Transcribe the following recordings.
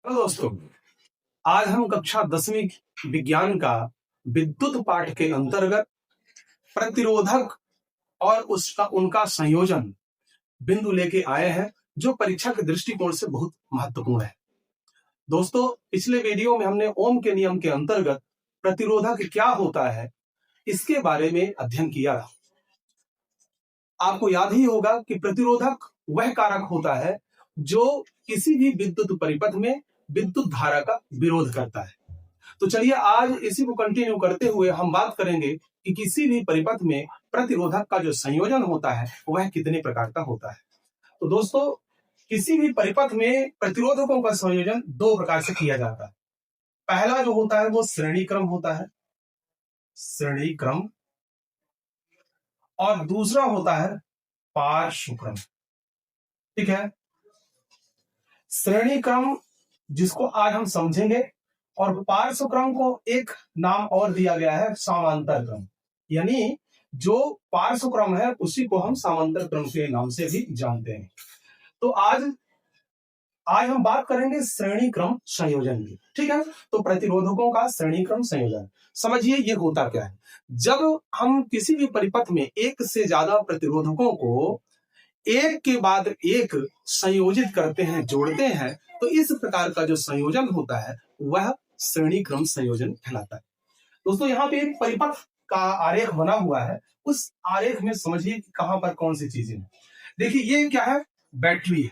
तो दोस्तों, आज हम कक्षा 10वीं विज्ञान का विद्युत पाठ के अंतर्गत प्रतिरोधक और उसका उनका संयोजन बिंदु लेके आए हैं, जो परीक्षा के दृष्टिकोण से बहुत महत्वपूर्ण है। दोस्तों, पिछले वीडियो में हमने ओम के नियम के अंतर्गत प्रतिरोधक क्या होता है इसके बारे में अध्ययन किया। आपको याद ही होगा कि प्रतिरोधक वह कारक होता है जो किसी भी विद्युत परिपथ में विद्युत धारा का विरोध करता है। तो चलिए आज इसी को कंटिन्यू करते हुए हम बात करेंगे कि किसी भी परिपथ में प्रतिरोधक का जो संयोजन होता है वह कितने प्रकार का होता है। तो दोस्तों, किसी भी परिपथ में प्रतिरोधकों का संयोजन दो प्रकार से किया जाता है। पहला जो होता है वो श्रेणी क्रम होता है, श्रेणी क्रम, और दूसरा होता है पार्श्व क्रम। ठीक है, श्रेणी क्रम जिसको आज हम समझेंगे, और पार्श्व क्रम को एक नाम और दिया गया है समांतर क्रम। यानी जो पार्श्व क्रम है उसी को हम समांतर क्रम के नाम से भी जानते हैं। तो आज हम बात करेंगे श्रेणी क्रम संयोजन की। ठीक है, तो प्रतिरोधकों का श्रेणी क्रम संयोजन समझिए ये होता क्या है। जब हम किसी भी परिपथ में एक से ज्यादा प्रतिरोधकों को एक के बाद एक संयोजित करते हैं, जोड़ते हैं, तो इस प्रकार का जो संयोजन होता है वह श्रेणी क्रम संयोजन कहलाता है। दोस्तों, यहाँ पे एक परिपथ का आरेख बना हुआ है। उस आरेख में समझिए कि कहां पर कौन सी चीजें हैं। देखिए ये क्या है, बैटरी है,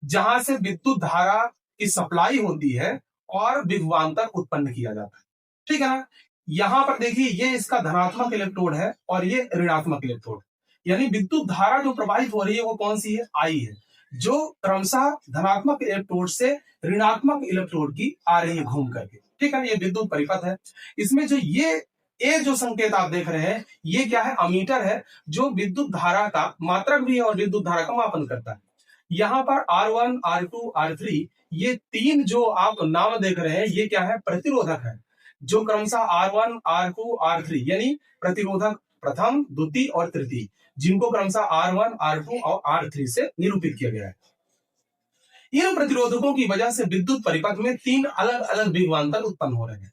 जहां से विद्युत धारा की सप्लाई होती है और विभवांतर उत्पन्न किया जाता है। ठीक है ना। यहां पर देखिए ये इसका धनात्मक इलेक्ट्रोड है और ये ऋणात्मक इलेक्ट्रोड, यानी विद्युत धारा जो प्रवाहित हो रही है वो कौन सी है, आई है, जो क्रमशः धनात्मक इलेक्ट्रोड से ऋणात्मक इलेक्ट्रोड की आ रही है घूम करके। ठीक है, ये विद्युत परिपथ है। इसमें जो ये जो संकेत आप देख रहे हैं ये क्या है, अमीटर है, जो विद्युत धारा का मात्रक भी है और विद्युत धारा का मापन करता है। यहाँ पर R1, R2, R3 ये तीन जो आप नाम देख रहे हैं ये क्या है, प्रतिरोधक है, जो क्रमशः R1, R2, R3 यानी प्रतिरोधक प्रथम, द्वितीय और तृतीय, जिनको क्रमशः R1, R2 और R3 से निरूपित किया गया है। इन प्रतिरोधकों की वजह से विद्युत परिपथ में तीन अलग अलग विभवांतर उत्पन्न हो रहे हैं।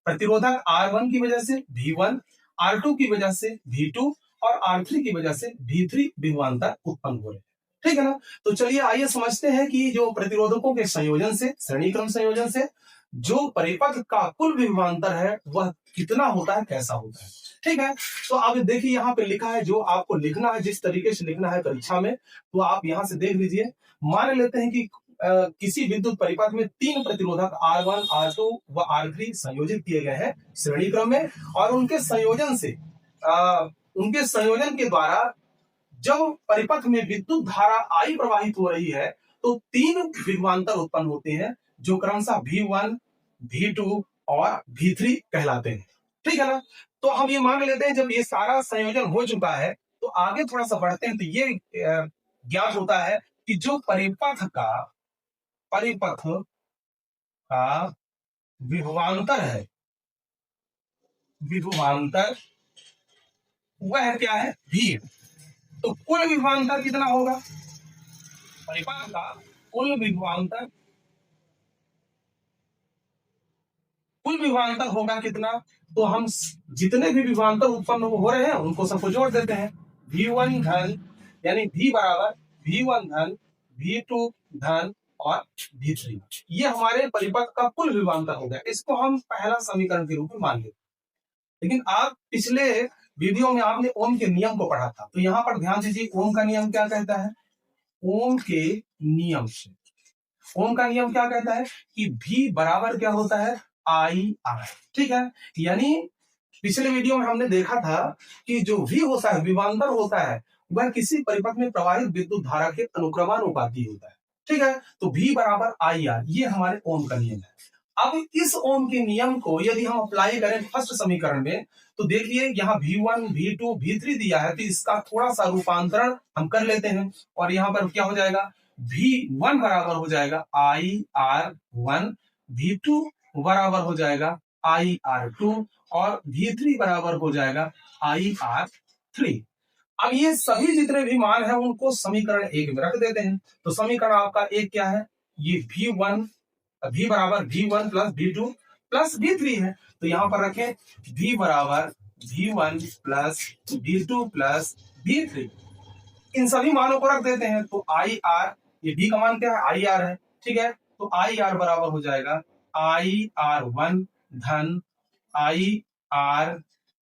प्रतिरोधक R1 की वजह से V1, R2 की वजह से V2 और R3 की वजह से V3 विभवांतर उत्पन्न हो रहे हैं। ठीक है ना। तो चलिए आइए समझते हैं कि जो प्रतिरोधकों के संयोजन से, श्रेणी क्रम संयोजन से जो परिपथ का कुल विभवांतर है वह कितना होता है, कैसा होता है। ठीक है, तो अब देखिए यहाँ पे लिखा है, जो आपको लिखना है, जिस तरीके से लिखना है परीक्षा में, तो आप यहाँ से देख लीजिए। मान लेते हैं कि किसी विद्युत परिपथ में तीन प्रतिरोधक R1, R2 व R3 संयोजित किए गए हैं श्रेणी क्रम में, और उनके संयोजन के द्वारा जब परिपथ में विद्युत धारा I प्रवाहित हो रही है तो तीन विभवांतर उत्पन्न होते हैं, जो क्रमशः V1, V2 और V3 कहलाते हैं। ठीक है ना। तो हम ये मान लेते हैं जब ये सारा संयोजन हो चुका है तो आगे थोड़ा सा बढ़ते हैं, तो ये ज्ञात होता है कि जो परिपथ का विभवांतर है, विभवांतर वह क्या है, V। तो कुल विभवांतर कितना होगा, परिपथ का कुल विभवांतर होगा कितना। तो हम जितने भी विभवांतर उत्पन्न हो रहे हैं उनको सबको जोड़ देते हैं। V1 धन यानी V बराबर V1 धन V2 धन और V3, ये हमारे परिपथ का कुल विभवांतर हो गया। इसको हम पहला समीकरण के रूप में मान लेते। लेकिन आप पिछले वीडियो में आपने ओम के नियम को पढ़ा था, तो यहाँ पर ध्यान दीजिए ओम का नियम क्या कहता है। ओम के नियम से, ओम का नियम क्या कहता है कि V बराबर क्या होता है, IR। ठीक है, यानी पिछले वीडियो में हमने देखा था कि जो V होता है, विभवांतर होता है, वह किसी परिपथ में प्रवाहित विद्युत धारा के अनुक्रमानुपाती होता है। ठीक है, तो V बराबर IR, ये हमारे ओम का नियम है। अब इस ओम के नियम को यदि हम अप्लाई करें फर्स्ट समीकरण में, तो देखिए यहाँ V1, V2, V3 दिया है, तो इसका थोड़ा सा रूपांतरण हम कर लेते हैं, और यहाँ पर क्या हो जाएगा, V1 बराबर हो जाएगा IR1, V2 बराबर हो जाएगा IR2 और V3 बराबर हो जाएगा IR3। अब ये सभी जितने भी मान है उनको समीकरण एक में रख देते हैं। तो समीकरण आपका एक क्या है, ये V1 V बराबर V1 plus V2 plus V3 है, तो यहां पर रखें V बराबर V1 plus V2 plus V3। इन सभी मानों को रख देते हैं, तो आई आर, ये V का मान क्या है, आई आर है, ठीक है। तो आई आर बराबर हो जाएगा आई आर वन धन आई आर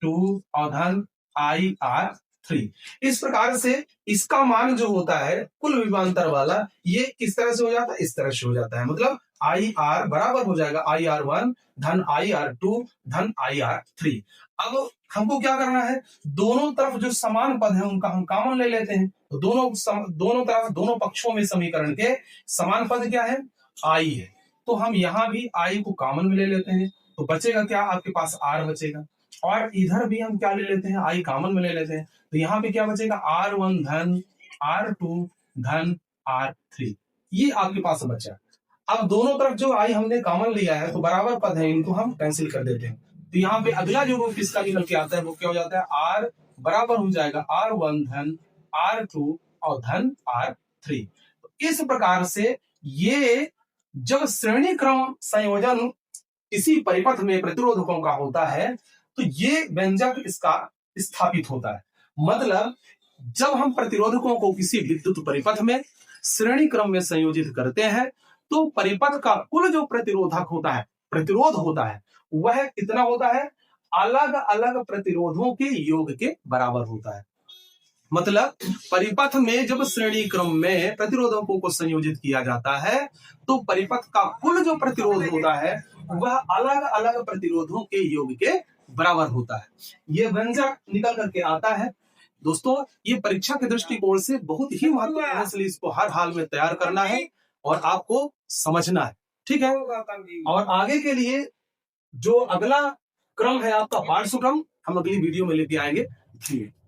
टू और धन आई आर थ्री। इस प्रकार से इसका मान जो होता है कुल विभवांतर वाला, ये किस तरह से हो जाता है, इस तरह से हो जाता है। मतलब आई आर बराबर हो जाएगा आई आर वन धन आई आर टू धन आई आर थ्री। अब हमको क्या करना है, दोनों तरफ जो समान पद है उनका हम कॉमन ले लेते हैं। तो दोनों तरफ दोनों पक्षों में समीकरण के समान पद क्या है, आई है, तो हम यहां भी आई को कॉमन में ले लेते हैं। तो बचेगा क्या, आपके पास आर बचेगा, और इधर भी हम क्या ले लेते हैं, आई कॉमन में ले लेते हैं। तो यहाँ पे क्या बचेगा, आर वन धन आर टू धन आर थ्री, ये आपके पास बचा। अब दोनों तरफ जो आई हमने कॉमन लिया है, तो बराबर पद है, इनको हम कैंसिल कर देते हैं। तो यहाँ पे अगला जो रूप इसका निकल के आता है वो क्या हो जाता है, आर बराबर हो जाएगा आर वन धन आर टू और धन आर थ्री। तो इस प्रकार से ये जब श्रेणी क्रम संयोजन इसी परिपथ में प्रतिरोधकों का होता है, तो ये व्यंजक इसका स्थापित होता है। मतलब जब हम प्रतिरोधकों को किसी विद्युत परिपथ में श्रेणी क्रम में संयोजित करते हैं, तो परिपथ का कुल जो प्रतिरोधक होता है, प्रतिरोध होता है, वह कितना होता है, अलग अलग प्रतिरोधों के योग के बराबर होता है। मतलब परिपथ में जब श्रेणी क्रम में प्रतिरोधकों को संयोजित किया जाता है, तो परिपथ का कुल जो प्रतिरोध होता है वह अलग अलग प्रतिरोधों के योग के बराबर होता है। यह व्यंजक निकल करके आता है। दोस्तों, ये परीक्षा के दृष्टिकोण से बहुत ही महत्वपूर्ण है, इसलिए इसको हर हाल में तैयार करना है और आपको समझना है, ठीक है। और आगे के लिए जो अगला क्रम है आपका पार्श्व क्रम, हम अगली वीडियो में लेके आएंगे। ठीक है।